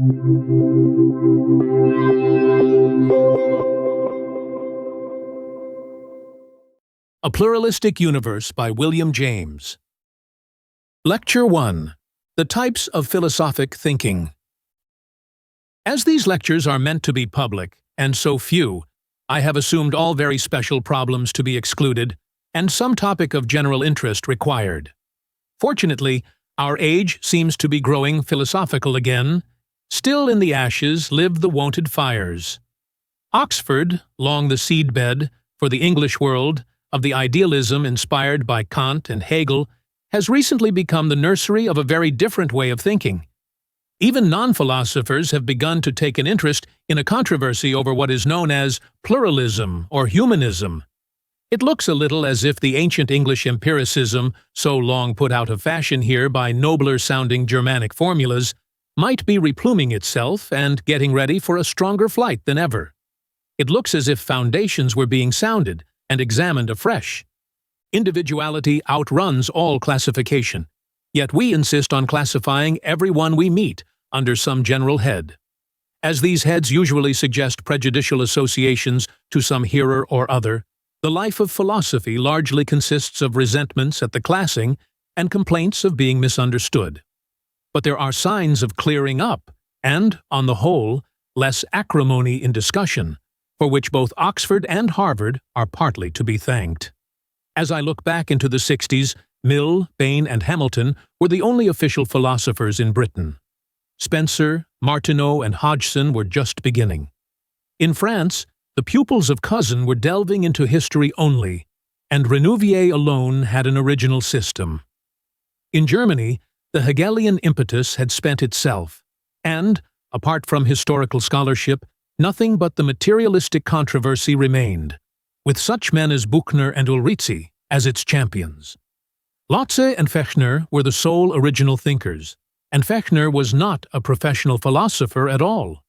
A Pluralistic Universe by William James. Lecture 1. The Types of Philosophic Thinking. As these lectures are meant to be public, and so few, I have assumed all very special problems to be excluded, and some topic of general interest required. Fortunately, our age seems to be growing philosophical again. Still in the ashes live the wonted fires. Oxford, long the seedbed, for the English world, of the idealism inspired by Kant and Hegel, has recently become the nursery of a very different way of thinking. Even non-philosophers have begun to take an interest in a controversy over what is known as pluralism or humanism. It looks a little as if the ancient English empiricism, so long put out of fashion here by nobler-sounding Germanic formulas, might be repluming itself and getting ready for a stronger flight than ever. It looks as if foundations were being sounded and examined afresh. Individuality outruns all classification, yet we insist on classifying everyone we meet under some general head. As these heads usually suggest prejudicial associations to some hearer or other, the life of philosophy largely consists of resentments at the classing and complaints of being misunderstood. But there are signs of clearing up and, on the whole, less acrimony in discussion, for which both Oxford and Harvard are partly to be thanked. As I look back into the 60s, Mill, Bain, and Hamilton were the only official philosophers in Britain. Spencer, Martineau, and Hodgson were just beginning. In France, the pupils of Cousin were delving into history only, and Renouvier alone had an original system. In Germany, the Hegelian impetus had spent itself, and, apart from historical scholarship, nothing but the materialistic controversy remained, with such men as Buchner and Ulrizi as its champions. Lotze and Fechner were the sole original thinkers, and Fechner was not a professional philosopher at all.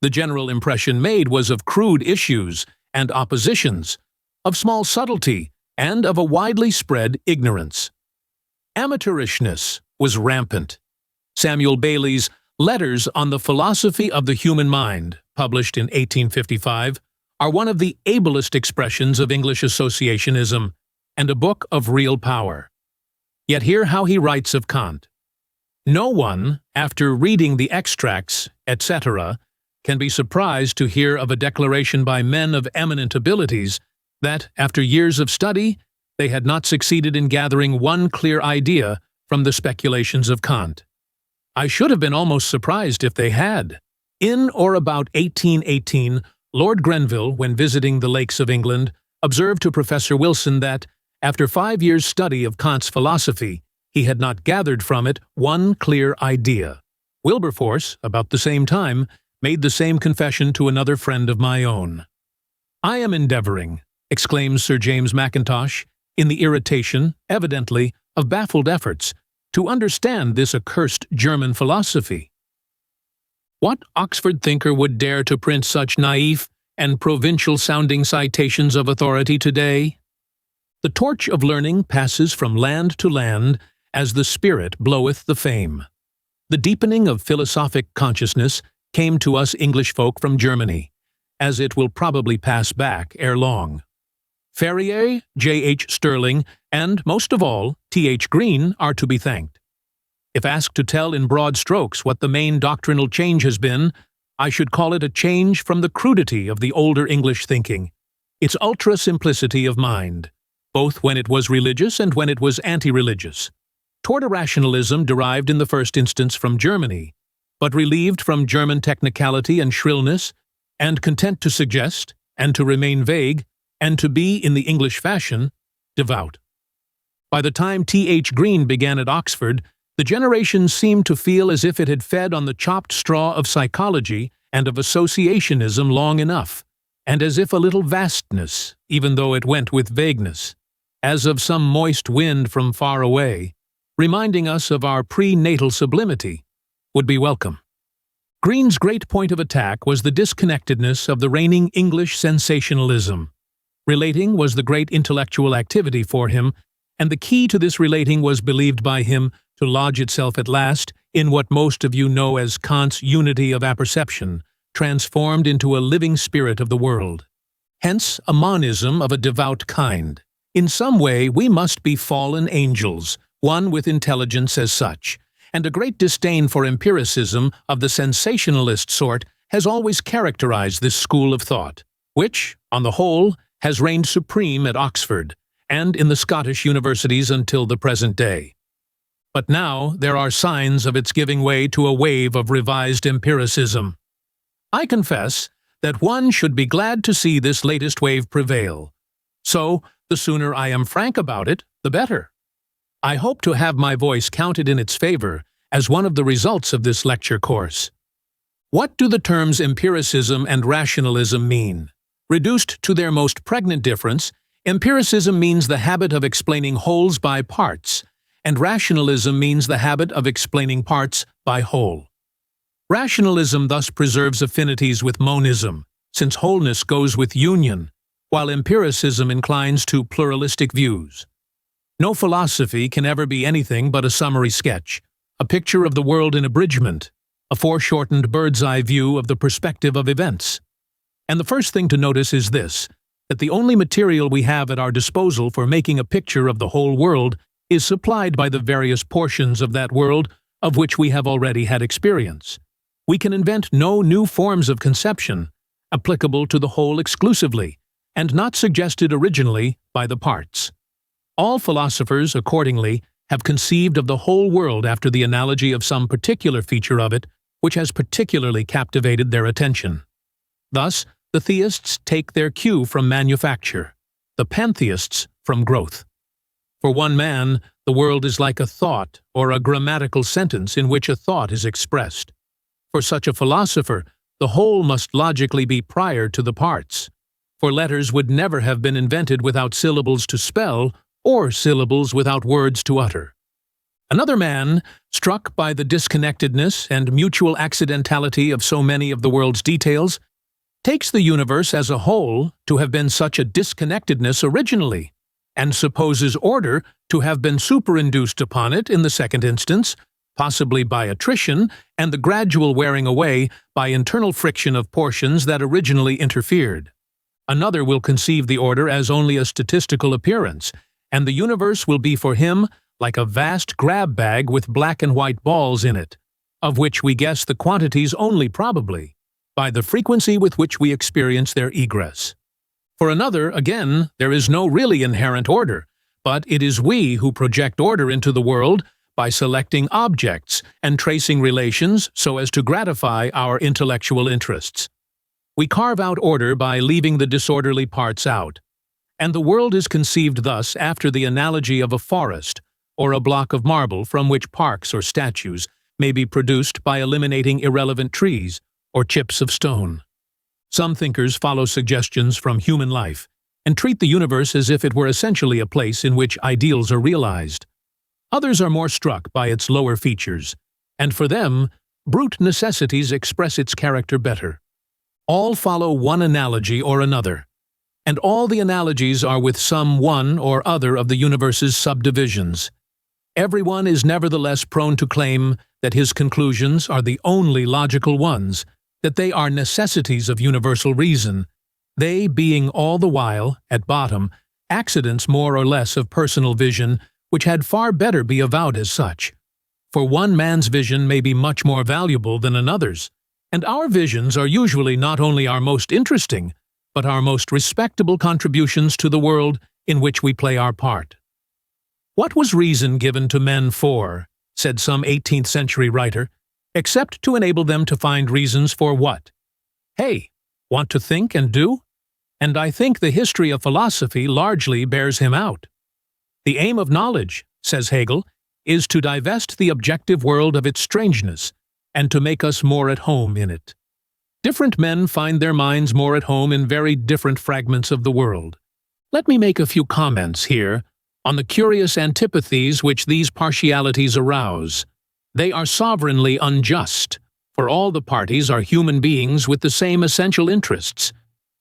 The general impression made was of crude issues and oppositions, of small subtlety, and of a widely spread ignorance. Amateurishness was rampant. Samuel Bailey's Letters on the Philosophy of the Human Mind, published in 1855, are one of the ablest expressions of English associationism, and a book of real power. Yet hear how he writes of Kant. No one, after reading the extracts, etc., can be surprised to hear of a declaration by men of eminent abilities that, after years of study, they had not succeeded in gathering one clear idea from the speculations of Kant. I should have been almost surprised if they had. In or about 1818, Lord Grenville, when visiting the Lakes of England, observed to Professor Wilson that, after 5 years' study of Kant's philosophy, he had not gathered from it one clear idea. Wilberforce, about the same time, made the same confession to another friend of my own. "I am endeavoring," exclaims Sir James Mackintosh, in the irritation, evidently, of baffled efforts, to understand this accursed German philosophy. What Oxford thinker would dare to print such naïf and provincial-sounding citations of authority today? The torch of learning passes from land to land as the spirit bloweth the fame. The deepening of philosophic consciousness came to us English folk from Germany, as it will probably pass back ere long. Ferrier, J.H. Sterling, and, most of all, T.H. Green are to be thanked. If asked to tell in broad strokes what the main doctrinal change has been, I should call it a change from the crudity of the older English thinking, its ultra-simplicity of mind, both when it was religious and when it was anti-religious, toward a rationalism derived in the first instance from Germany, but relieved from German technicality and shrillness, and content to suggest, and to remain vague, and to be, in the English fashion, devout. By the time T.H. Green began at Oxford, the generation seemed to feel as if it had fed on the chopped straw of psychology and of associationism long enough, and as if a little vastness, even though it went with vagueness, as of some moist wind from far away, reminding us of our prenatal sublimity, would be welcome. Green's great point of attack was the disconnectedness of the reigning English sensationalism. Relating was the great intellectual activity for him, and the key to this relating was believed by him to lodge itself at last in what most of you know as Kant's unity of apperception, transformed into a living spirit of the world. Hence, a monism of a devout kind. In some way, we must be fallen angels, one with intelligence as such, and a great disdain for empiricism of the sensationalist sort has always characterized this school of thought, which, on the whole, has reigned supreme at Oxford and in the Scottish universities until the present day. But now there are signs of its giving way to a wave of revised empiricism. I confess that one should be glad to see this latest wave prevail. So, the sooner I am frank about it, the better. I hope to have my voice counted in its favor as one of the results of this lecture course. What do the terms empiricism and rationalism mean? Reduced to their most pregnant difference, empiricism means the habit of explaining wholes by parts, and rationalism means the habit of explaining parts by whole. Rationalism thus preserves affinities with monism, since wholeness goes with union, while empiricism inclines to pluralistic views. No philosophy can ever be anything but a summary sketch, a picture of the world in abridgment, a foreshortened bird's-eye view of the perspective of events. And the first thing to notice is this, that the only material we have at our disposal for making a picture of the whole world is supplied by the various portions of that world of which we have already had experience. We can invent no new forms of conception, applicable to the whole exclusively, and not suggested originally by the parts. All philosophers, accordingly, have conceived of the whole world after the analogy of some particular feature of it which has particularly captivated their attention. Thus, the theists take their cue from manufacture, the pantheists from growth. For one man, the world is like a thought or a grammatical sentence in which a thought is expressed. For such a philosopher, the whole must logically be prior to the parts, for letters would never have been invented without syllables to spell or syllables without words to utter. Another man, struck by the disconnectedness and mutual accidentality of so many of the world's details, takes the universe as a whole to have been such a disconnectedness originally, and supposes order to have been superinduced upon it in the second instance, possibly by attrition and the gradual wearing away by internal friction of portions that originally interfered. Another will conceive the order as only a statistical appearance, and the universe will be for him like a vast grab bag with black and white balls in it, of which we guess the quantities only probably, by the frequency with which we experience their egress. For another, again, there is no really inherent order, but it is we who project order into the world by selecting objects and tracing relations so as to gratify our intellectual interests. We carve out order by leaving the disorderly parts out, and the world is conceived thus after the analogy of a forest or a block of marble from which parks or statues may be produced by eliminating irrelevant trees or chips of stone. Some thinkers follow suggestions from human life and treat the universe as if it were essentially a place in which ideals are realized. Others are more struck by its lower features, and for them, brute necessities express its character better. All follow one analogy or another, and all the analogies are with some one or other of the universe's subdivisions. Everyone is nevertheless prone to claim that his conclusions are the only logical ones, that they are necessities of universal reason, they being all the while, at bottom, accidents more or less of personal vision which had far better be avowed as such. For one man's vision may be much more valuable than another's, and our visions are usually not only our most interesting, but our most respectable contributions to the world in which we play our part. What was reason given to men for, said some 18th-century writer, except to enable them to find reasons for what? Hey, want to think and do? And I think the history of philosophy largely bears him out. The aim of knowledge, says Hegel, is to divest the objective world of its strangeness and to make us more at home in it. Different men find their minds more at home in very different fragments of the world. Let me make a few comments here on the curious antipathies which these partialities arouse. They are sovereignly unjust, for all the parties are human beings with the same essential interests,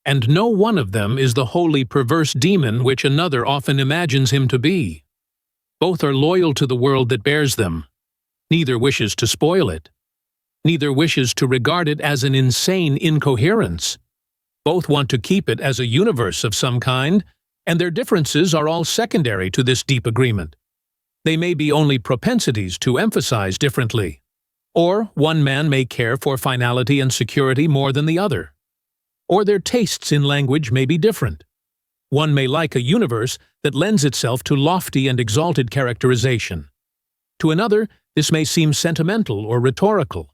and no one of them is the wholly perverse demon which another often imagines him to be. Both are loyal to the world that bears them. Neither wishes to spoil it. Neither wishes to regard it as an insane incoherence. Both want to keep it as a universe of some kind, and their differences are all secondary to this deep agreement. They may be only propensities to emphasize differently. Or one man may care for finality and security more than the other. Or their tastes in language may be different. One may like a universe that lends itself to lofty and exalted characterization. To another, this may seem sentimental or rhetorical.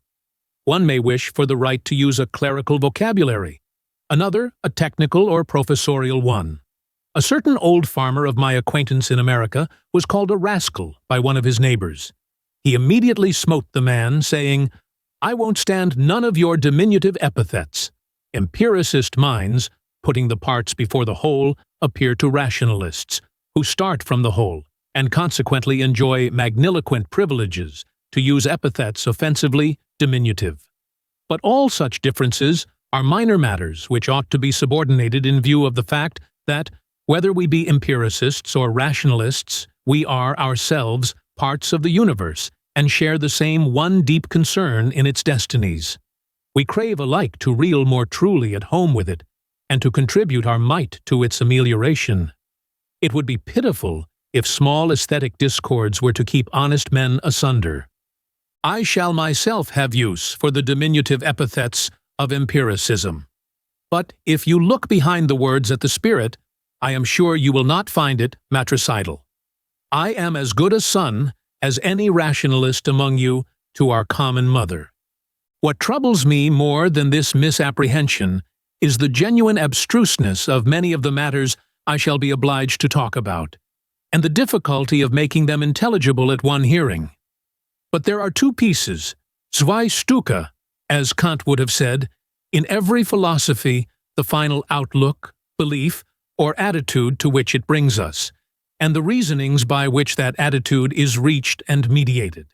One may wish for the right to use a clerical vocabulary, another a technical or professorial one. A certain old farmer of my acquaintance in America was called a rascal by one of his neighbors. He immediately smote the man, saying, "I won't stand none of your diminutive epithets." Empiricist minds, putting the parts before the whole, appear to rationalists, who start from the whole, and consequently enjoy magniloquent privileges to use epithets offensively diminutive. But all such differences are minor matters which ought to be subordinated in view of the fact that, whether we be empiricists or rationalists, we are ourselves parts of the universe and share the same one deep concern in its destinies. We crave alike to reel more truly at home with it, and to contribute our mite to its amelioration. It would be pitiful if small aesthetic discords were to keep honest men asunder. I shall myself have use for the diminutive epithets of empiricism. But if you look behind the words at the spirit, I am sure you will not find it matricidal. I am as good a son as any rationalist among you to our common mother. What troubles me more than this misapprehension is the genuine abstruseness of many of the matters I shall be obliged to talk about, and the difficulty of making them intelligible at one hearing. But there are two pieces, zwei Stücke, as Kant would have said, in every philosophy, the final outlook, belief, or attitude to which it brings us, and the reasonings by which that attitude is reached and mediated.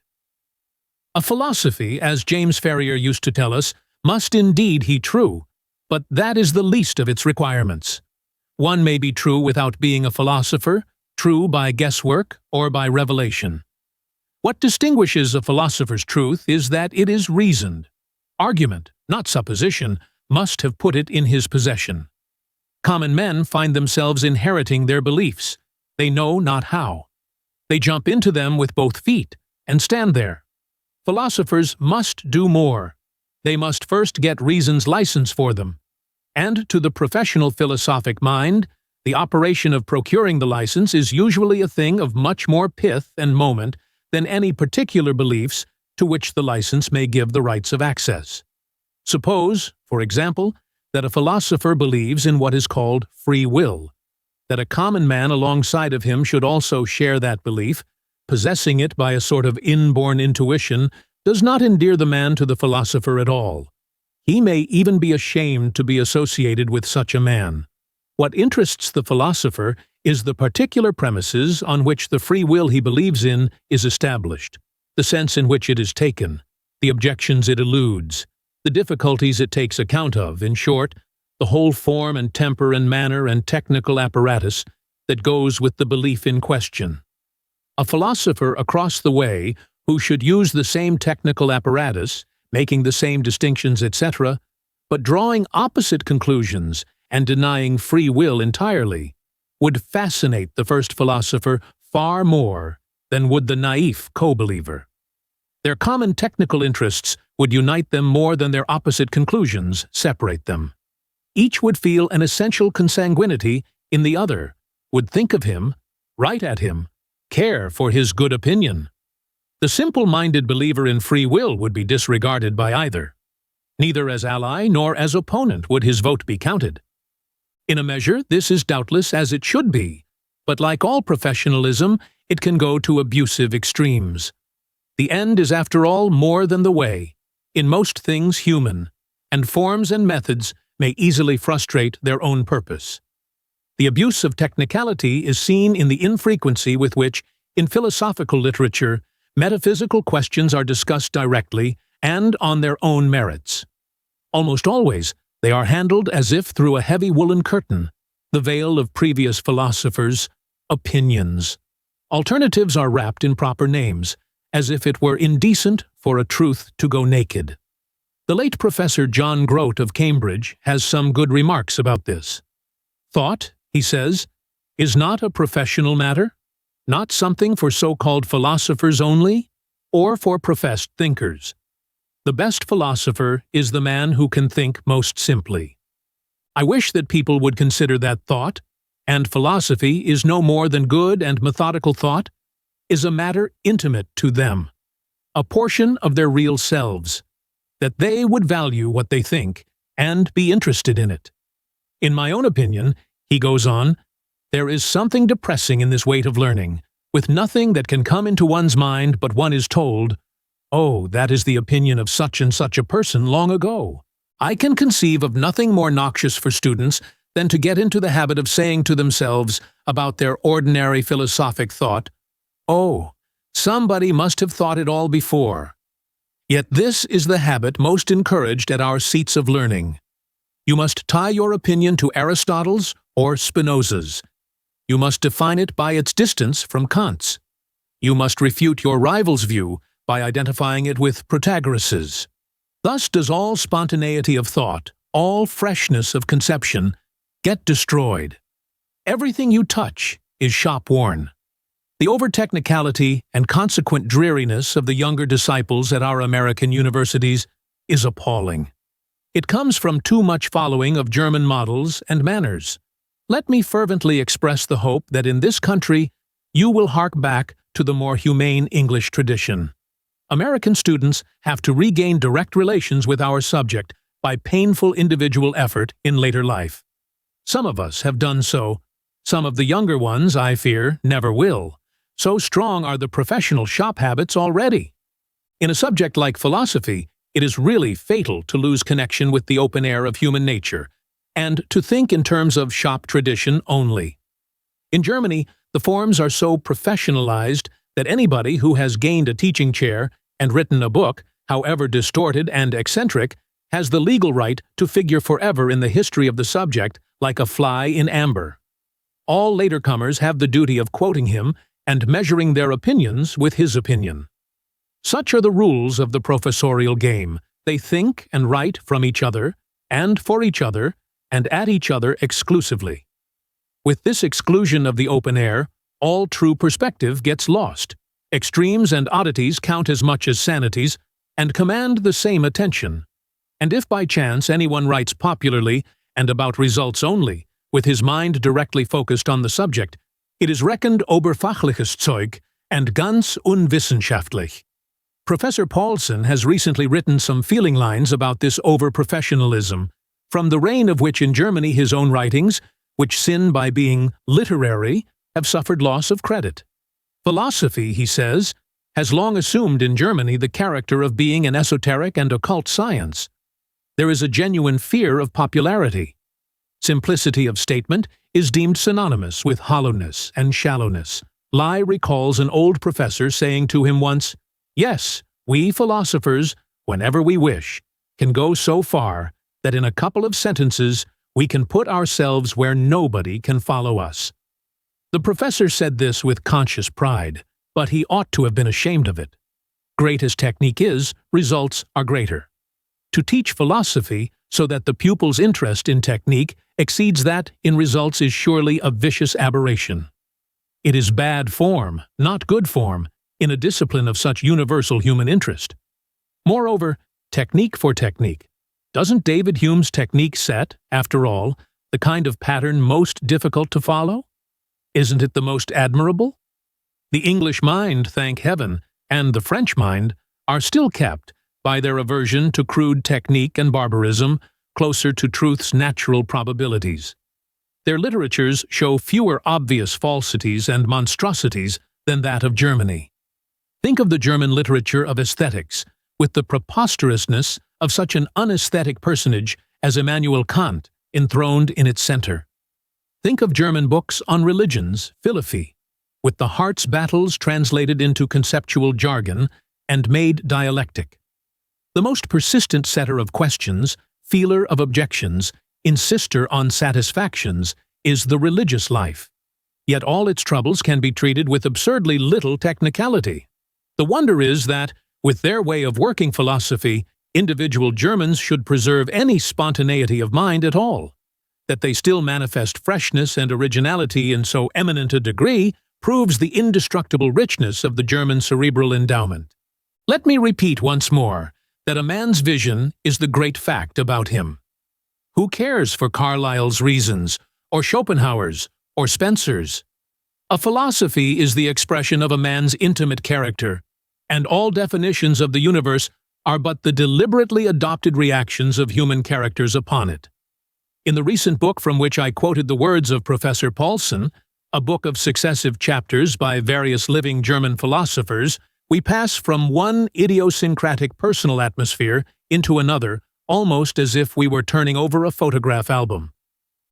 A philosophy, as James Ferrier used to tell us, must indeed be true, but that is the least of its requirements. One may be true without being a philosopher, true by guesswork or by revelation. What distinguishes a philosopher's truth is that it is reasoned. Argument, not supposition, must have put it in his possession. Common men find themselves inheriting their beliefs. They know not how. They jump into them with both feet and stand there. Philosophers must do more. They must first get reason's license for them. And to the professional philosophic mind, the operation of procuring the license is usually a thing of much more pith and moment than any particular beliefs to which the license may give the rights of access. Suppose, for example, that a philosopher believes in what is called free will, that a common man alongside of him should also share that belief, possessing it by a sort of inborn intuition, does not endear the man to the philosopher at all. He may even be ashamed to be associated with such a man. What interests the philosopher is the particular premises on which the free will he believes in is established, the sense in which it is taken, the objections it eludes, the difficulties it takes account of, in short, the whole form and temper and manner and technical apparatus that goes with the belief in question. A philosopher across the way who should use the same technical apparatus, making the same distinctions, etc., but drawing opposite conclusions and denying free will entirely, would fascinate the first philosopher far more than would the naïf co-believer. Their common technical interests would unite them more than their opposite conclusions separate them. Each would feel an essential consanguinity in the other, would think of him, write at him, care for his good opinion. The simple-minded believer in free will would be disregarded by either. Neither as ally nor as opponent would his vote be counted. In a measure, this is doubtless as it should be, but like all professionalism, it can go to abusive extremes. The end is, after all, more than the way, in most things human, and forms and methods may easily frustrate their own purpose. The abuse of technicality is seen in the infrequency with which, in philosophical literature, metaphysical questions are discussed directly and on their own merits. Almost always, they are handled as if through a heavy woolen curtain, the veil of previous philosophers' opinions. Alternatives are wrapped in proper names, as if it were indecent for a truth to go naked. The late Professor John Grote of Cambridge has some good remarks about this. Thought, he says, is not a professional matter, not something for so-called philosophers only, or for professed thinkers. The best philosopher is the man who can think most simply. I wish that people would consider that thought, and philosophy is no more than good and methodical thought, is a matter intimate to them, a portion of their real selves, that they would value what they think and be interested in it. In my own opinion, he goes on, there is something depressing in this weight of learning, with nothing that can come into one's mind but one is told, oh, that is the opinion of such and such a person long ago. I can conceive of nothing more noxious for students than to get into the habit of saying to themselves about their ordinary philosophic thought, oh, somebody must have thought it all before. Yet this is the habit most encouraged at our seats of learning. You must tie your opinion to Aristotle's or Spinoza's. You must define it by its distance from Kant's. You must refute your rival's view by identifying it with Protagoras's. Thus does all spontaneity of thought, all freshness of conception, get destroyed. Everything you touch is shop-worn. The over-technicality and consequent dreariness of the younger disciples at our American universities is appalling. It comes from too much following of German models and manners. Let me fervently express the hope that in this country you will hark back to the more humane English tradition. American students have to regain direct relations with our subject by painful individual effort in later life. Some of us have done so. Some of the younger ones, I fear, never will. So strong are the professional shop habits already. In a subject like philosophy, it is really fatal to lose connection with the open air of human nature, and to think in terms of shop tradition only. In Germany, the forms are so professionalized that anybody who has gained a teaching chair and written a book, however distorted and eccentric, has the legal right to figure forever in the history of the subject like a fly in amber. All later comers have the duty of quoting him and measuring their opinions with his opinion. Such are the rules of the professorial game. They think and write from each other, and for each other, and at each other exclusively. With this exclusion of the open air, all true perspective gets lost. Extremes and oddities count as much as sanities, and command the same attention. And if by chance anyone writes popularly and about results only, with his mind directly focused on the subject, it is reckoned oberfachliches Zeug and ganz unwissenschaftlich. Professor Paulsen has recently written some feeling lines about this over-professionalism, from the reign of which in Germany his own writings, which sin by being literary, have suffered loss of credit. Philosophy, he says, has long assumed in Germany the character of being an esoteric and occult science. There is a genuine fear of popularity. Simplicity of statement is deemed synonymous with hollowness and shallowness. Lai recalls an old professor saying to him once, "Yes, we philosophers, whenever we wish, can go so far that in a couple of sentences we can put ourselves where nobody can follow us." The professor said this with conscious pride, but he ought to have been ashamed of it. Great as technique is, results are greater. To teach philosophy so that the pupil's interest in technique exceeds that in results is surely a vicious aberration. It is bad form, not good form, in a discipline of such universal human interest. Moreover, technique for technique. Doesn't David Hume's technique set, after all, the kind of pattern most difficult to follow? Isn't it the most admirable? The English mind, thank heaven, and the French mind are still kept, by their aversion to crude technique and barbarism, closer to truth's natural probabilities. Their literatures show fewer obvious falsities and monstrosities than that of Germany. Think of the German literature of aesthetics, with the preposterousness of such an unaesthetic personage as Immanuel Kant enthroned in its center. Think of German books on religions, Philosophie, with the heart's battles translated into conceptual jargon and made dialectic. The most persistent setter of questions, feeler of objections, insister on satisfactions, is the religious life. Yet all its troubles can be treated with absurdly little technicality. The wonder is that, with their way of working philosophy, individual Germans should preserve any spontaneity of mind at all. That they still manifest freshness and originality in so eminent a degree proves the indestructible richness of the German cerebral endowment. Let me repeat once more that a man's vision is the great fact about him. Who cares for Carlyle's reasons, or Schopenhauer's, or Spencer's? A philosophy is the expression of a man's intimate character, and all definitions of the universe are but the deliberately adopted reactions of human characters upon it. In the recent book from which I quoted the words of Professor Paulsen, a book of successive chapters by various living German philosophers, we pass from one idiosyncratic personal atmosphere into another, almost as if we were turning over a photograph album.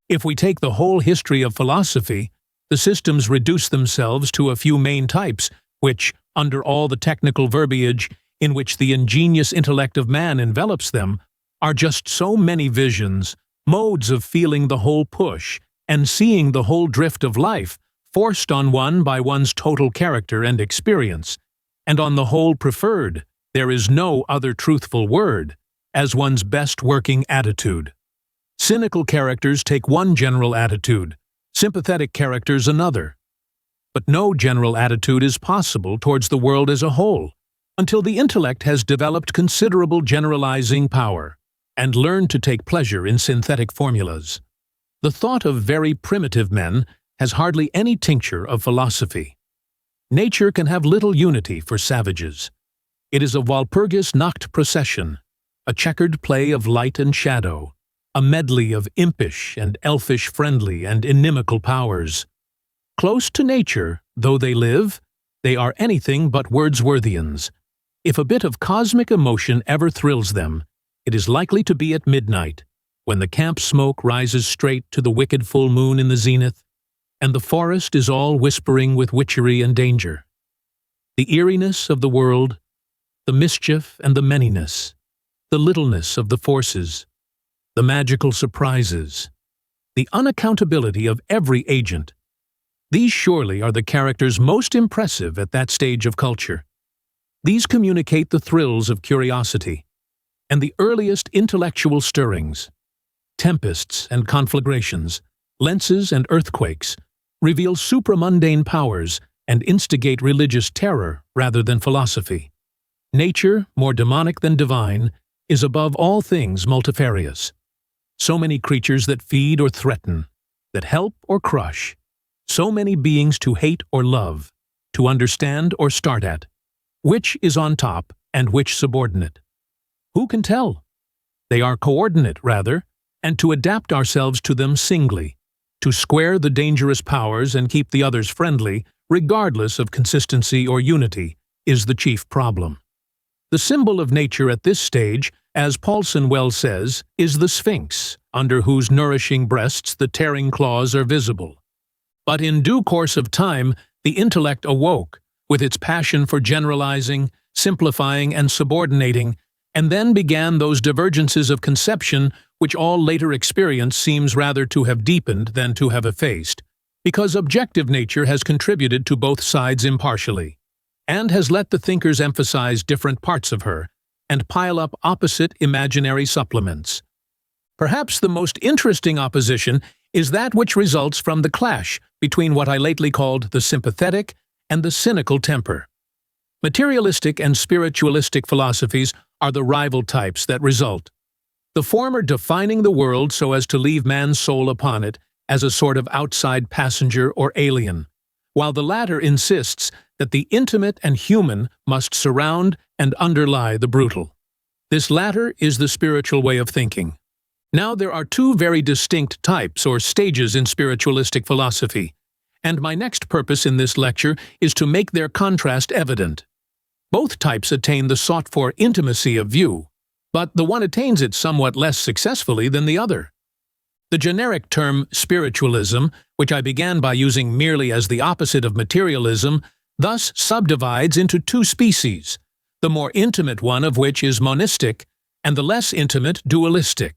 If we take the whole history of philosophy, the systems reduce themselves to a few main types, which, under all the technical verbiage in which the ingenious intellect of man envelops them, are just so many visions, modes of feeling the whole push and seeing the whole drift of life, forced on one by one's total character and experience, and on the whole preferred, there is no other truthful word, as one's best working attitude. Cynical characters take one general attitude, sympathetic characters another. But no general attitude is possible towards the world as a whole, until the intellect has developed considerable generalizing power, and learned to take pleasure in synthetic formulas. The thought of very primitive men has hardly any tincture of philosophy. Nature can have little unity for savages. It is a Walpurgis Nacht procession, a checkered play of light and shadow, a medley of impish and elfish friendly and inimical powers. Close to nature, though they live, they are anything but Wordsworthians. If a bit of cosmic emotion ever thrills them, it is likely to be at midnight, when the camp smoke rises straight to the wicked full moon in the zenith, and the forest is all whispering with witchery and danger. The eeriness of the world, the mischief and the manyness, the littleness of the forces, the magical surprises, the unaccountability of every agent, these surely are the characters most impressive at that stage of culture. These communicate the thrills of curiosity, and the earliest intellectual stirrings. Tempests and conflagrations, lenses and earthquakes, reveal supramundane powers and instigate religious terror rather than philosophy. Nature, more demonic than divine, is above all things multifarious. So many creatures that feed or threaten, that help or crush, so many beings to hate or love, to understand or start at. Which is on top and which subordinate? Who can tell? They are coordinate, rather, and to adapt ourselves to them singly, to square the dangerous powers and keep the others friendly, regardless of consistency or unity, is the chief problem. The symbol of nature at this stage, as Paulsen well says, is the Sphinx, under whose nourishing breasts the tearing claws are visible. But in due course of time, the intellect awoke, with its passion for generalizing, simplifying, and subordinating, and then began those divergences of conception which all later experience seems rather to have deepened than to have effaced, because objective nature has contributed to both sides impartially, and has let the thinkers emphasize different parts of her, and pile up opposite imaginary supplements. Perhaps the most interesting opposition is that which results from the clash between what I lately called the sympathetic and the cynical temper. Materialistic and spiritualistic philosophies are the rival types that result. The former defining the world so as to leave man's soul upon it as a sort of outside passenger or alien, while the latter insists that the intimate and human must surround and underlie the brutal. This latter is the spiritual way of thinking. Now there are two very distinct types or stages in spiritualistic philosophy, and my next purpose in this lecture is to make their contrast evident. Both types attain the sought-for intimacy of view, but the one attains it somewhat less successfully than the other. The generic term spiritualism, which I began by using merely as the opposite of materialism, thus subdivides into two species, the more intimate one of which is monistic, and the less intimate dualistic.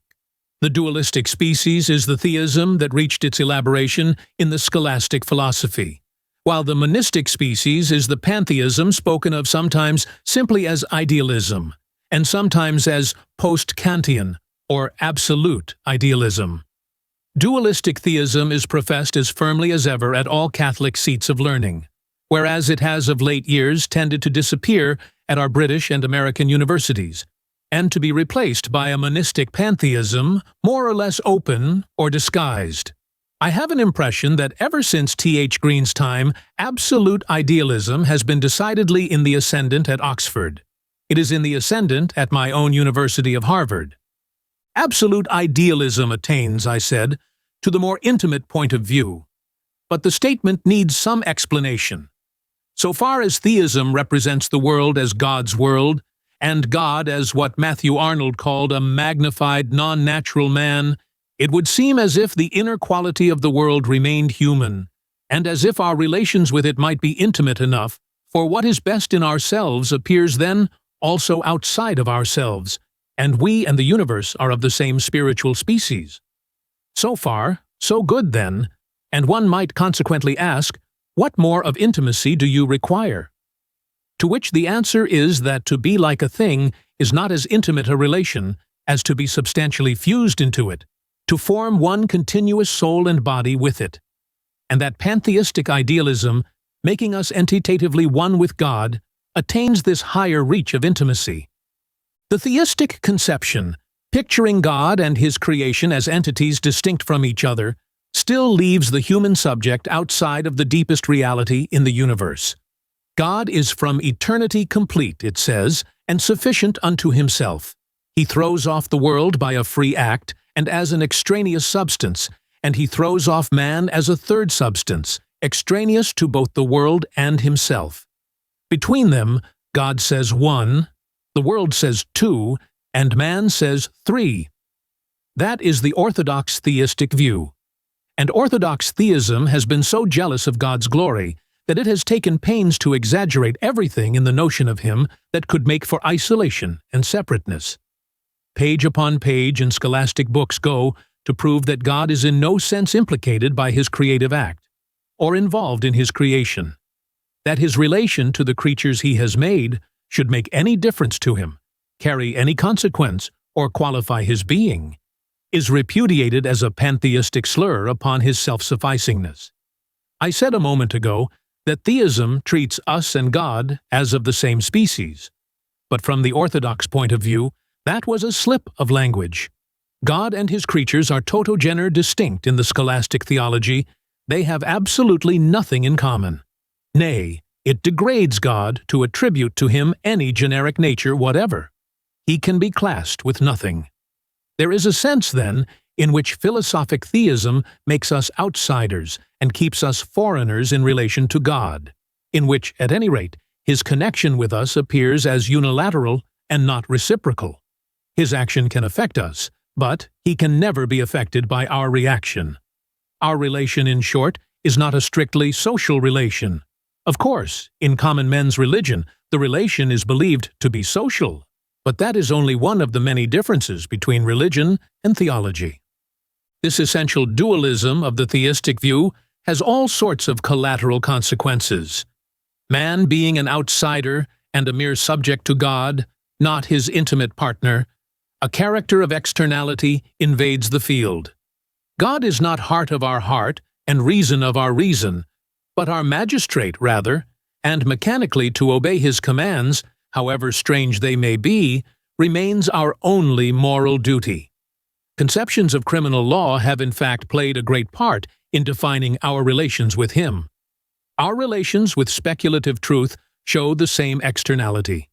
The dualistic species is the theism that reached its elaboration in the scholastic philosophy, while the monistic species is the pantheism spoken of sometimes simply as idealism, and sometimes as post-Kantian or absolute idealism. Dualistic theism is professed as firmly as ever at all Catholic seats of learning, whereas it has of late years tended to disappear at our British and American universities, and to be replaced by a monistic pantheism more or less open or disguised. I have an impression that ever since T.H. Green's time, absolute idealism has been decidedly in the ascendant at Oxford. It is in the ascendant at my own University of Harvard. Absolute idealism attains, I said, to the more intimate point of view. But the statement needs some explanation. So far as theism represents the world as God's world, and God as what Matthew Arnold called a magnified, non-natural man, it would seem as if the inner quality of the world remained human, and as if our relations with it might be intimate enough, for what is best in ourselves appears then also outside of ourselves, and we and the universe are of the same spiritual species. So far, so good then, and one might consequently ask, what more of intimacy do you require? To which the answer is that to be like a thing is not as intimate a relation as to be substantially fused into it, to form one continuous soul and body with it, and that pantheistic idealism, making us entitatively one with God, attains this higher reach of intimacy. The theistic conception, picturing God and his creation as entities distinct from each other, still leaves the human subject outside of the deepest reality in the universe. God is from eternity complete, it says, and sufficient unto himself. He throws off the world by a free act and as an extraneous substance, and he throws off man as a third substance, extraneous to both the world and himself. Between them, God says one, the world says two, and man says three. That is the orthodox theistic view. And orthodox theism has been so jealous of God's glory that it has taken pains to exaggerate everything in the notion of him that could make for isolation and separateness. Page upon page in scholastic books go to prove that God is in no sense implicated by his creative act, or involved in his creation, that his relation to the creatures he has made should make any difference to him, carry any consequence, or qualify his being, is repudiated as a pantheistic slur upon his self-sufficingness. I said a moment ago that theism treats us and God as of the same species, but from the orthodox point of view, that was a slip of language. God and his creatures are toto gener distinct in the scholastic theology. They have absolutely nothing in common. Nay, it degrades God to attribute to him any generic nature whatever. He can be classed with nothing. There is a sense, then, in which philosophic theism makes us outsiders and keeps us foreigners in relation to God, in which, at any rate, his connection with us appears as unilateral and not reciprocal. His action can affect us, but he can never be affected by our reaction. Our relation, in short, is not a strictly social relation. Of course, in common men's religion, the relation is believed to be social, but that is only one of the many differences between religion and theology. This essential dualism of the theistic view has all sorts of collateral consequences. Man being an outsider and a mere subject to God, not his intimate partner, a character of externality invades the field. God is not heart of our heart and reason of our reason, but our magistrate rather, and mechanically to obey his commands, however strange they may be, remains our only moral duty. Conceptions of criminal law have in fact played a great part in defining our relations with him. Our relations with speculative truth show the same externality.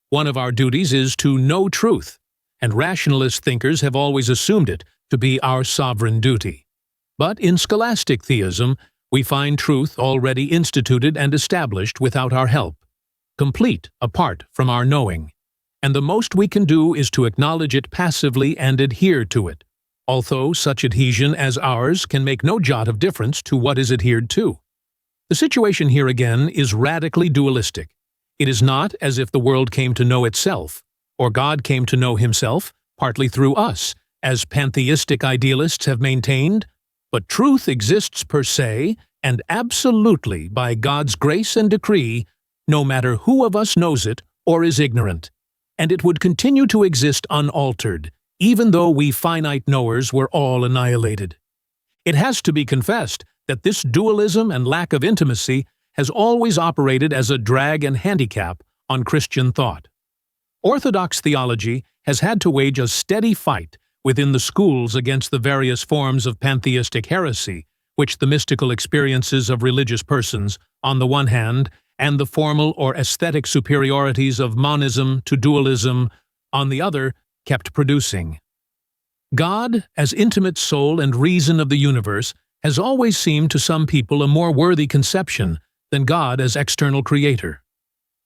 One of our duties is to know truth, and rationalist thinkers have always assumed it to be our sovereign duty. But in scholastic theism, we find truth already instituted and established without our help, complete apart from our knowing, and the most we can do is to acknowledge it passively and adhere to it, although such adhesion as ours can make no jot of difference to what is adhered to. The situation here again is radically dualistic. It is not as if the world came to know itself, or God came to know himself, partly through us, as pantheistic idealists have maintained, but truth exists per se and absolutely by God's grace and decree, no matter who of us knows it or is ignorant, and it would continue to exist unaltered, even though we finite knowers were all annihilated. It has to be confessed that this dualism and lack of intimacy has always operated as a drag and handicap on Christian thought. Orthodox theology has had to wage a steady fight within the schools against the various forms of pantheistic heresy, which the mystical experiences of religious persons, on the one hand, and the formal or aesthetic superiorities of monism to dualism, on the other, kept producing. God, as intimate soul and reason of the universe, has always seemed to some people a more worthy conception than God as external creator.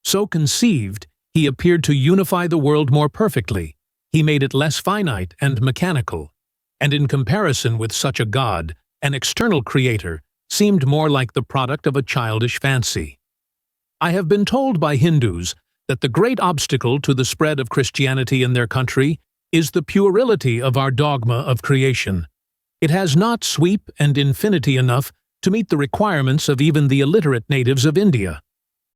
So conceived, he appeared to unify the world more perfectly. He made it less finite and mechanical, and in comparison with such a God, an external creator seemed more like the product of a childish fancy. I have been told by Hindus that the great obstacle to the spread of Christianity in their country is the puerility of our dogma of creation. It has not sweep and infinity enough to meet the requirements of even the illiterate natives of India.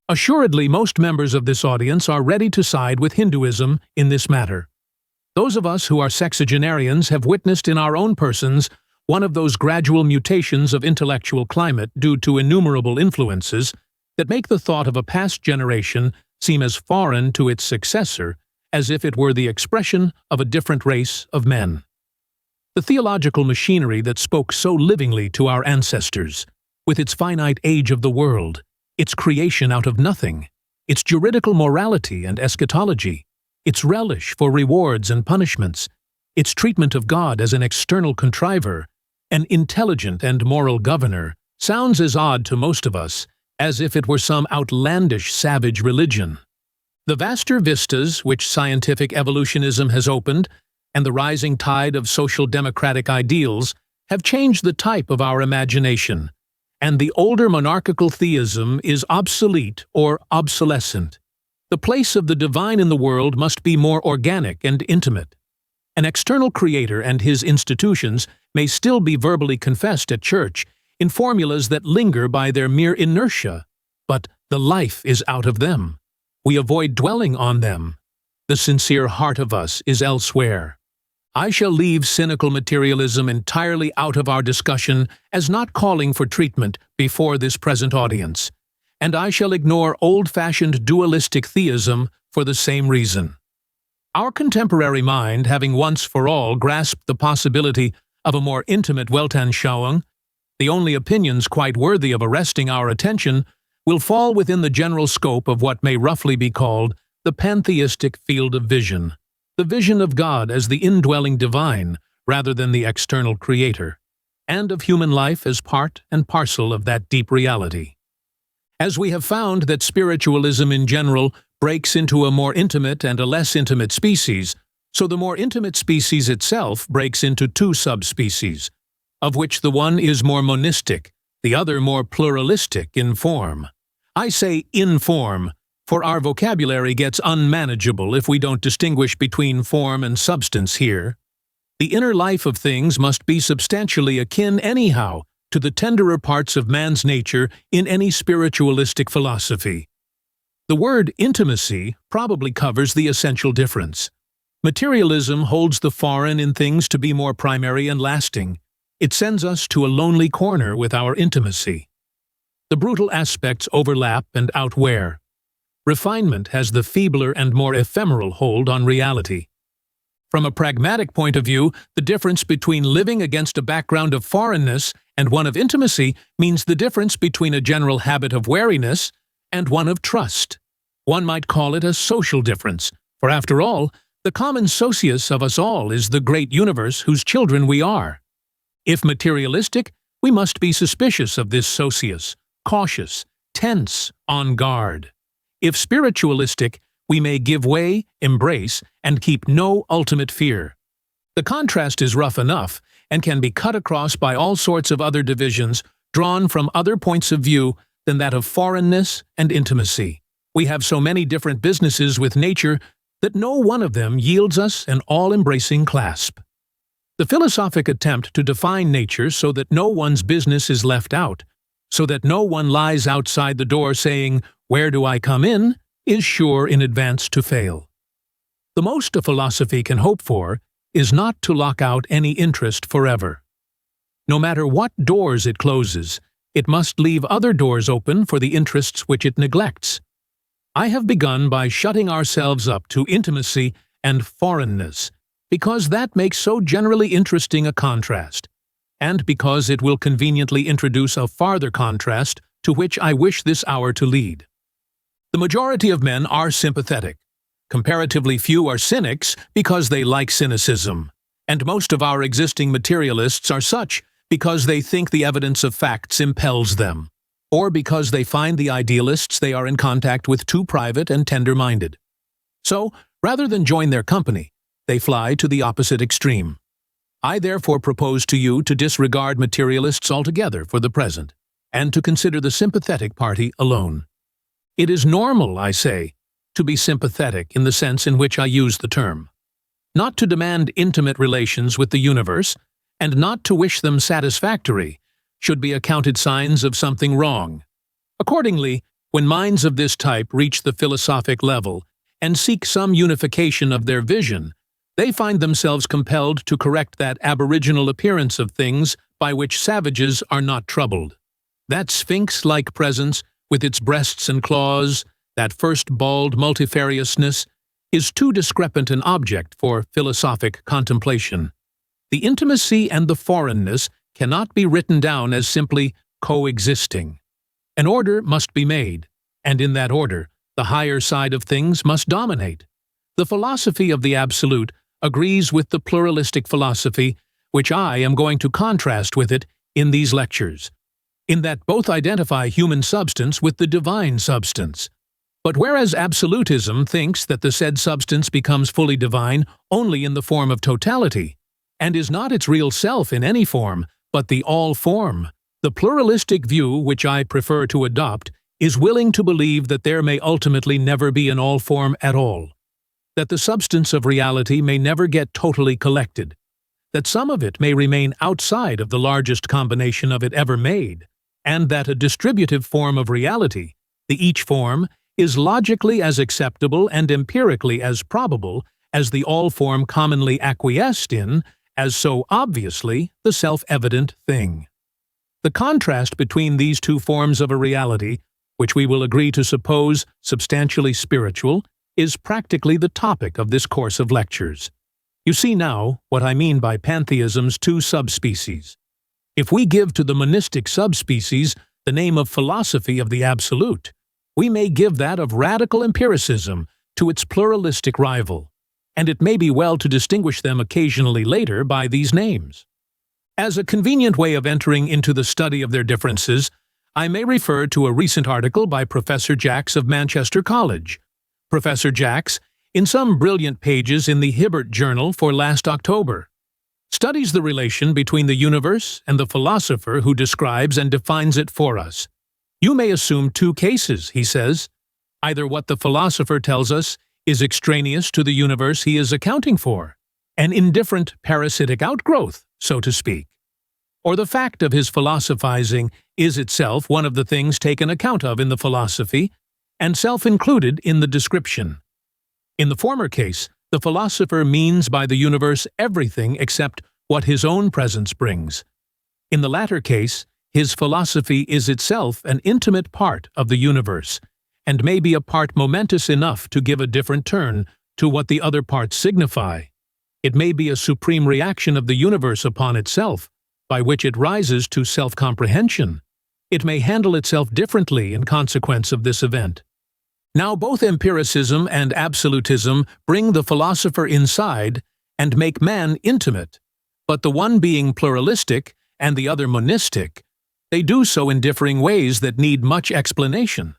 Assuredly, most members of this audience are ready to side with Hinduism in this matter. Those of us who are sexagenarians have witnessed in our own persons one of those gradual mutations of intellectual climate due to innumerable influences that make the thought of a past generation seem as foreign to its successor as if it were the expression of a different race of men. The theological machinery that spoke so livingly to our ancestors, with its finite age of the world, its creation out of nothing, its juridical morality and eschatology, its relish for rewards and punishments, its treatment of God as an external contriver, an intelligent and moral governor, sounds as odd to most of us as if it were some outlandish savage religion. The vaster vistas which scientific evolutionism has opened, and the rising tide of social democratic ideals, have changed the type of our imagination, and the older monarchical theism is obsolete or obsolescent. The place of the divine in the world must be more organic and intimate. An external creator and his institutions may still be verbally confessed at church in formulas that linger by their mere inertia, but the life is out of them. We avoid dwelling on them. The sincere heart of us is elsewhere. I shall leave cynical materialism entirely out of our discussion as not calling for treatment before this present audience, and I shall ignore old-fashioned dualistic theism for the same reason. Our contemporary mind, having once for all grasped the possibility of a more intimate Weltanschauung, the only opinions quite worthy of arresting our attention will fall within the general scope of what may roughly be called the pantheistic field of vision, the vision of God as the indwelling divine rather than the external creator, and of human life as part and parcel of that deep reality. As we have found that spiritualism in general breaks into a more intimate and a less intimate species, so the more intimate species itself breaks into two subspecies, of which the one is more monistic, the other more pluralistic in form. I say in form, for our vocabulary gets unmanageable if we don't distinguish between form and substance here. The inner life of things must be substantially akin anyhow to the tenderer parts of man's nature in any spiritualistic philosophy. The word intimacy probably covers the essential difference. Materialism holds the foreign in things to be more primary and lasting. It sends us to a lonely corner with our intimacy. The brutal aspects overlap and outwear. Refinement has the feebler and more ephemeral hold on reality. From a pragmatic point of view, the difference between living against a background of foreignness and one of intimacy means the difference between a general habit of wariness and one of trust. One might call it a social difference, for after all, the common socius of us all is the great universe whose children we are. If materialistic, we must be suspicious of this socius, cautious, tense, on guard. If spiritualistic, we may give way, embrace, and keep no ultimate fear. The contrast is rough enough and can be cut across by all sorts of other divisions drawn from other points of view than that of foreignness and intimacy. We have so many different businesses with nature that no one of them yields us an all-embracing clasp. The philosophic attempt to define nature so that no one's business is left out so that no one lies outside the door saying, "Where do I come in?" is sure in advance to fail. The most a philosophy can hope for is not to lock out any interest forever. No matter what doors it closes, it must leave other doors open for the interests which it neglects. I have begun by shutting ourselves up to intimacy and foreignness, because that makes so generally interesting a contrast, and because it will conveniently introduce a farther contrast to which I wish this hour to lead. The majority of men are sympathetic. Comparatively few are cynics because they like cynicism, and most of our existing materialists are such because they think the evidence of facts impels them, or because they find the idealists they are in contact with too private and tender-minded. So, rather than join their company, they fly to the opposite extreme. I therefore propose to you to disregard materialists altogether for the present, and to consider the sympathetic party alone. It is normal, I say, to be sympathetic in the sense in which I use the term. Not to demand intimate relations with the universe, and not to wish them satisfactory, should be accounted signs of something wrong. Accordingly, when minds of this type reach the philosophic level and seek some unification of their vision, they find themselves compelled to correct that aboriginal appearance of things by which savages are not troubled. That sphinx-like presence, with its breasts and claws, that first bald multifariousness, is too discrepant an object for philosophic contemplation. The intimacy and the foreignness cannot be written down as simply coexisting. An order must be made, and in that order, the higher side of things must dominate. The philosophy of the absolute agrees with the pluralistic philosophy, which I am going to contrast with it in these lectures, in that both identify human substance with the divine substance. But whereas absolutism thinks that the said substance becomes fully divine only in the form of totality, and is not its real self in any form, but the all-form, the pluralistic view which I prefer to adopt is willing to believe that there may ultimately never be an all-form at all, that the substance of reality may never get totally collected, that some of it may remain outside of the largest combination of it ever made, and that a distributive form of reality, the each form, is logically as acceptable and empirically as probable as the all-form commonly acquiesced in, as so obviously the self-evident thing. The contrast between these two forms of a reality, which we will agree to suppose substantially spiritual, is practically the topic of this course of lectures. You see now what I mean by pantheism's two subspecies. If we give to the monistic subspecies the name of philosophy of the absolute, we may give that of radical empiricism to its pluralistic rival, and it may be well to distinguish them occasionally later by these names. As a convenient way of entering into the study of their differences, I may refer to a recent article by Professor Jacks of Manchester College. Professor Jacks, in some brilliant pages in the Hibbert Journal for last October, studies the relation between the universe and the philosopher who describes and defines it for us. You may assume two cases, he says. Either what the philosopher tells us is extraneous to the universe he is accounting for, an indifferent parasitic outgrowth, so to speak, or the fact of his philosophizing is itself one of the things taken account of in the philosophy, and self-included in the description. In the former case, the philosopher means by the universe everything except what his own presence brings. In the latter case, his philosophy is itself an intimate part of the universe, and may be a part momentous enough to give a different turn to what the other parts signify. It may be a supreme reaction of the universe upon itself, by which it rises to self-comprehension. It may handle itself differently in consequence of this event. Now both empiricism and absolutism bring the philosopher inside and make man intimate, but the one being pluralistic and the other monistic, they do so in differing ways that need much explanation.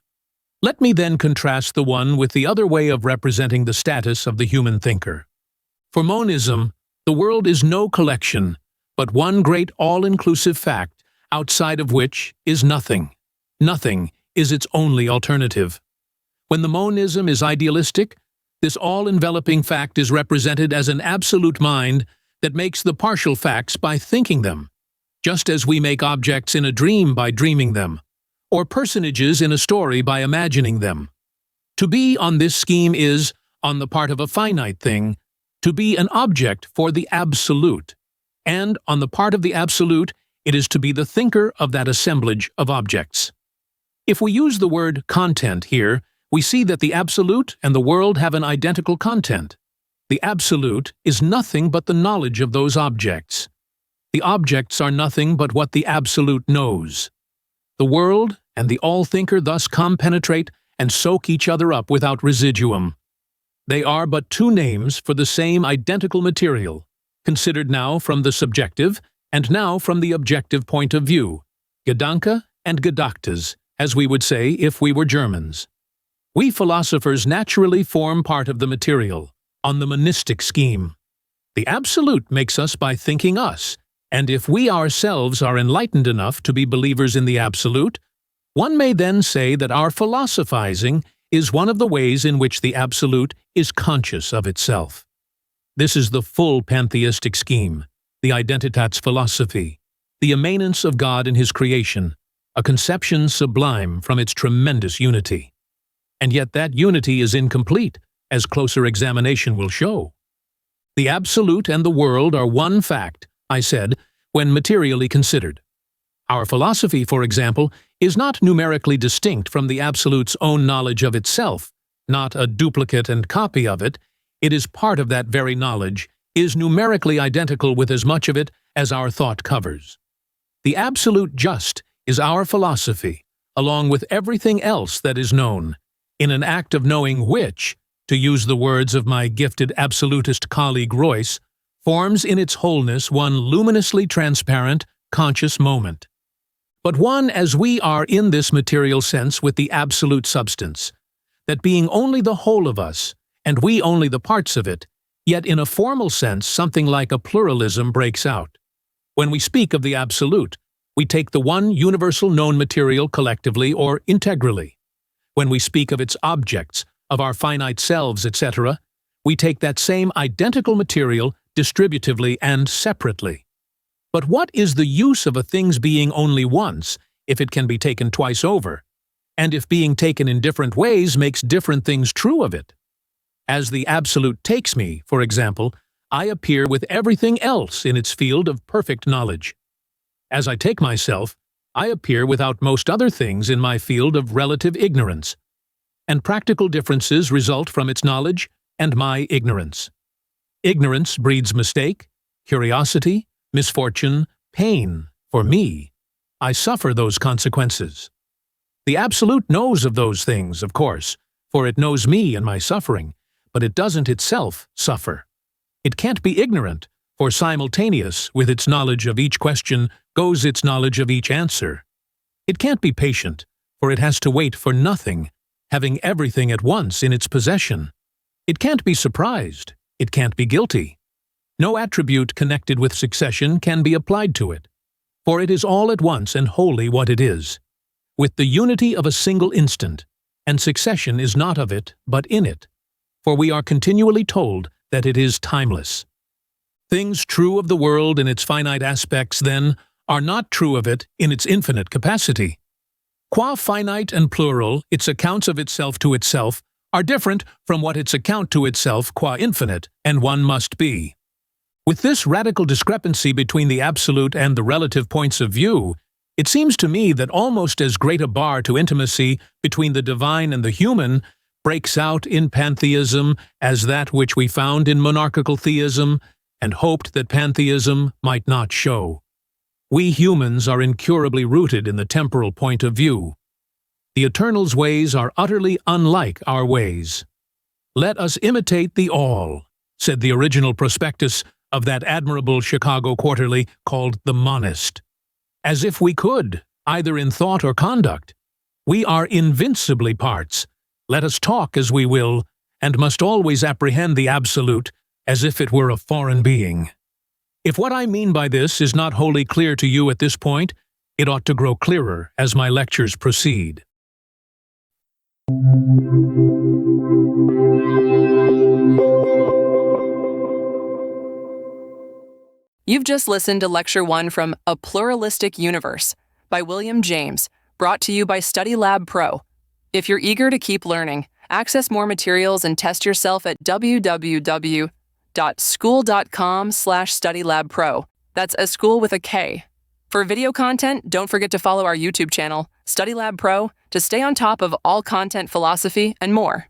Let me then contrast the one with the other way of representing the status of the human thinker. For monism, the world is no collection, but one great all-inclusive fact, outside of which is nothing. Nothing is its only alternative. When the monism is idealistic, this all-enveloping fact is represented as an absolute mind that makes the partial facts by thinking them. just as we make objects in a dream by dreaming them, or personages in a story by imagining them. To be on this scheme is, on the part of a finite thing, to be an object for the absolute, and on the part of the absolute, it is to be the thinker of that assemblage of objects. If we use the word content here, we see that the absolute and the world have an identical content. The absolute is nothing but the knowledge of those objects. The objects are nothing but what the absolute knows. The world and the all-thinker thus compenetrate and soak each other up without residuum. They are but two names for the same identical material, considered now from the subjective and now from the objective point of view, Gedanke and Gedachtes, as we would say if we were Germans. We philosophers naturally form part of the material, on the monistic scheme. The absolute makes us by thinking us, and if we ourselves are enlightened enough to be believers in the absolute, one may then say that our philosophizing is one of the ways in which the absolute is conscious of itself. This is the full pantheistic scheme, the identitas philosophy, the immanence of God in his creation, a conception sublime from its tremendous unity. And yet that unity is incomplete, as closer examination will show. The absolute and the world are one fact, I said, when materially considered. Our philosophy, for example, is not numerically distinct from the absolute's own knowledge of itself, not a duplicate and copy of it. It is part of that very knowledge, is numerically identical with as much of it as our thought covers. The absolute just is our philosophy, along with everything else that is known, in an act of knowing which, to use the words of my gifted absolutist colleague Royce, forms in its wholeness one luminously transparent, conscious moment. But one as we are in this material sense with the absolute substance, that being only the whole of us, and we only the parts of it, yet in a formal sense something like a pluralism breaks out. When we speak of the absolute, we take the one universal known material collectively or integrally. When we speak of its objects, of our finite selves, etc., we take that same identical material distributively and separately. But what is the use of a thing's being only once, if it can be taken twice over, and if being taken in different ways makes different things true of it? As the absolute takes me, for example, I appear with everything else in its field of perfect knowledge. As I take myself, I appear without most other things in my field of relative ignorance, and practical differences result from its knowledge and my ignorance. Ignorance breeds mistake, curiosity, misfortune, pain, for me. I suffer those consequences. The absolute knows of those things, of course, for it knows me and my suffering, but it doesn't itself suffer. It can't be ignorant, for simultaneous with its knowledge of each question goes its knowledge of each answer. It can't be patient, for it has to wait for nothing, having everything at once in its possession. It can't be surprised. It can't be guilty. No attribute connected with succession can be applied to it, for it is all at once and wholly what it is, with the unity of a single instant, and succession is not of it, but in it, for we are continually told that it is timeless. Things true of the world in its finite aspects, then, are not true of it in its infinite capacity. Qua finite and plural, its accounts of itself to itself are different from what its account to itself qua infinite, and one must be. With this radical discrepancy between the absolute and the relative points of view, it seems to me that almost as great a bar to intimacy between the divine and the human breaks out in pantheism as that which we found in monarchical theism and hoped that pantheism might not show. We humans are incurably rooted in the temporal point of view. The Eternal's ways are utterly unlike our ways. Let us imitate the all, said the original prospectus of that admirable Chicago quarterly called The Monist. As if we could, either in thought or conduct. We are invincibly parts. Let us talk as we will, and must always apprehend the absolute as if it were a foreign being. If what I mean by this is not wholly clear to you at this point, it ought to grow clearer as my lectures proceed. You've just listened to Lecture 1 from A Pluralistic Universe by William James, brought to you by StudyLab Pro. If you're eager to keep learning, access more materials and test yourself at www.school.com/StudyLabPro. That's a school with a K. For video content, don't forget to follow our YouTube channel, StudyLab Pro, to stay on top of all content philosophy and more.